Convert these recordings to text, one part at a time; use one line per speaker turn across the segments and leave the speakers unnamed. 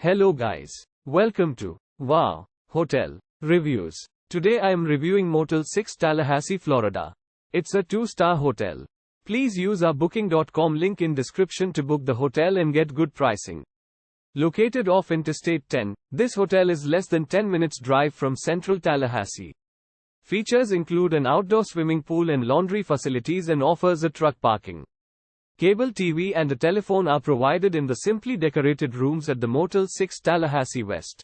Hello guys. Welcome to Wow Hotel Reviews. Today I am reviewing Motel 6 Tallahassee, Florida. It's a 2-star hotel. Please use our booking.com link in description to book the hotel and get good pricing. Located off Interstate 10, this hotel is less than 10 minutes drive from Central Tallahassee. Features include an outdoor swimming pool and laundry facilities and offers a truck parking. Cable TV and a telephone are provided in the simply decorated rooms at the Motel 6 Tallahassee West.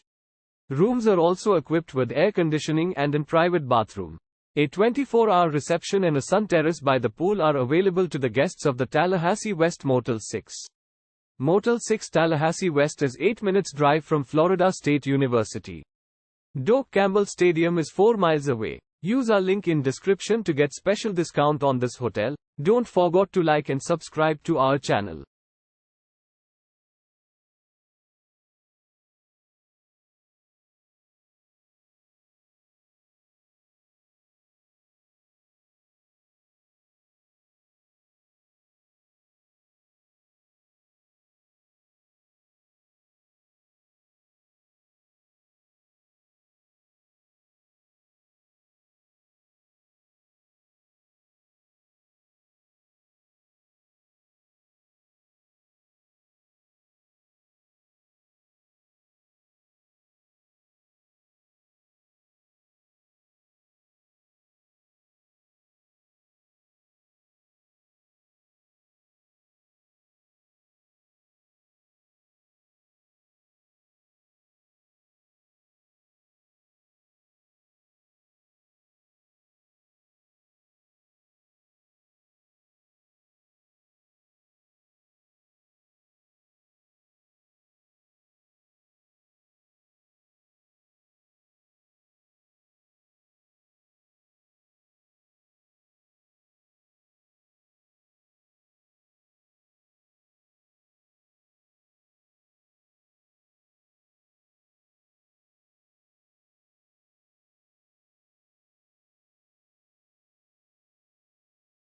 Rooms are also equipped with air conditioning and a private bathroom. A 24-hour reception and a sun terrace by the pool are available to the guests of the Tallahassee West Motel 6. Motel 6 Tallahassee West is 8 minutes drive from Florida State University. Doak Campbell Stadium is 4 miles away. Use our link in description to get special discount on this hotel. Don't forget to like and subscribe to our channel.